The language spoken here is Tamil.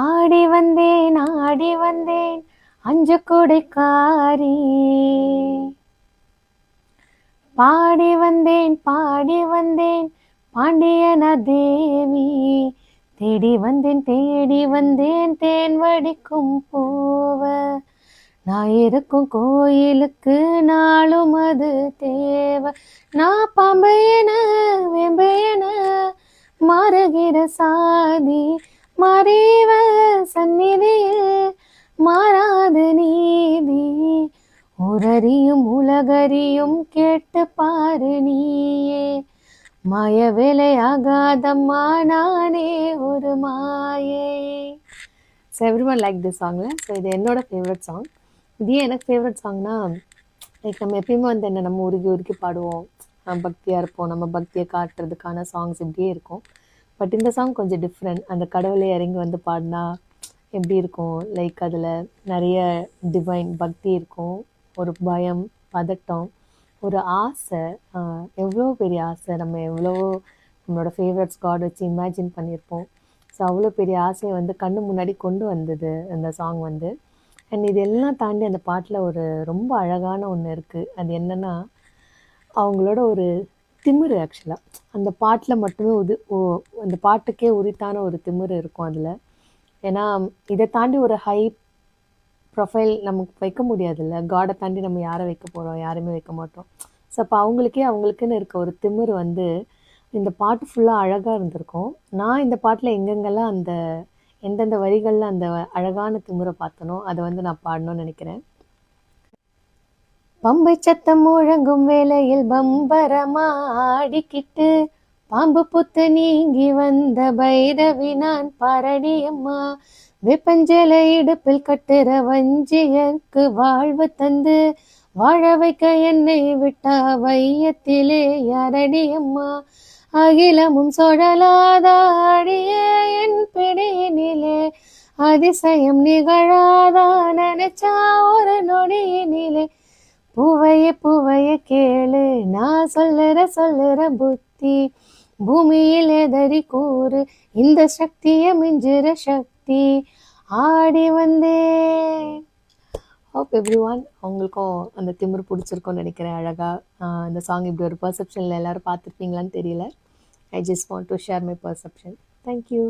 ஆடி வந்தேன் ஆடி வந்தேன் அஞ்சு கொடைக்காரி, பாடி வந்தேன் பாண்டியன தேவி, தேடி வந்தேன் தேன் வடிக்கும் பூவ, நான் இருக்கும் கோயிலுக்கு நாளும் அது தேவை, நான் பாம்பையன வெம்பையன மாறுகிற சாதி, மறைவ சந்நிதியில் மாறாது நீதி, உரறியும் உலகறியும் கேட்டு பாரு நீயே, மாய வேலையாகாதம்மா நானே ஒரு மாயை. ஸோ எவ்ரிவன் லைக் திஸ் சாங்ல. ஸோ இது என்னோட ஃபேவரட் சாங். இது எனக்கு ஃபேவரட் சாங்னா, லைக் நம்ம எப்பயுமே வந்து என்ன நம்ம உருக்கி பாடுவோம், பக்தியாக இருப்போம், நம்ம பக்தியை காட்டுறதுக்கான சாங்ஸ் இப்படியே இருக்கும். பட் இந்த சாங் கொஞ்சம் டிஃப்ரெண்ட். அந்த கடவுளே இறங்கி வந்து பாடினா எப்படி இருக்கும், லைக் அதில் நிறைய டிவைன் பக்தி இருக்கும், ஒரு பயம், பதட்டம், ஒரு ஆசை, எவ்வளோ பெரிய ஆசை, நம்ம எவ்வளோ நம்மளோட ஃபேவரட்ஸ் காட் வச்சு இமேஜின் பண்ணியிருப்போம். ஸோ அவ்வளோ பெரிய ஆசையை வந்து கண்ணு முன்னாடி கொண்டு வந்தது அந்த சாங் வந்து. அண்ட் இது எல்லாம் தாண்டி அந்த பாட்டில் ஒரு ரொம்ப அழகான ஒன்று இருக்குது. அது என்னென்னா, அவங்களோட ஒரு திமிரு. ஆக்சுவலாக அந்த பாட்டில் மட்டுமே அந்த பாட்டுக்கே உரித்தான ஒரு திமிரு இருக்கும் அதில். ஏன்னா இதை தாண்டி ஒரு ஹை ப்ரொஃபைல் நமக்கு வைக்க முடியாதுல்ல. காடை தாண்டி நம்ம யாரை வைக்க போகிறோம், யாருமே வைக்க மாட்டோம். ஸோ அப்போ அவங்களுக்குன்னு இருக்க ஒரு திமிரு வந்து இந்த பாட்டு ஃபுல்லாக அழகாக இருந்திருக்கும். நான் இந்த பாட்டில் எங்கெங்கெல்லாம் அந்த எந்தெந்த வரிகளில் அந்த அழகான திமிரை பார்த்தனோ அதை வந்து நான் பாடணும்னு நினைக்கிறேன். பம்பை சத்தம் முழங்கும் வேளையில் பம்பரமா ஆடிக்கிட்டு, பாம்பு புத்து நீங்கி வந்த பைரவி நான் பாரடியம்மா, வெப்பஞ்சல இடுப்பில் கட்டுற வஞ்சியருக்கு வாழ்வு தந்து வாழ வைக்க என்னை விட்டா வையத்திலே யாரடியம்மா, அகிலமும் சுழலாதாடிய என் பிடியினிலே அதிசயம் நிகழாதா நினைச்சா ஒரு நொடியினிலே, பூவைய கேளு நான் சொல்லுற புத்தி, பூமியில் எதறி கூறு இந்த சக்தியை மிஞ்சுற சக்தி, ஆடி வந்தேன். ஹோப் எவ்ரிவான் அவங்களுக்கும் அந்த திமிரு பிடிச்சிருக்கும்னு நினைக்கிறேன். அழகாக இந்த சாங் இப்படி ஒரு பர்செப்ஷனில் எல்லோரும் பார்த்துருப்பீங்களான்னு தெரியல. I just want to share my perception. Thank you.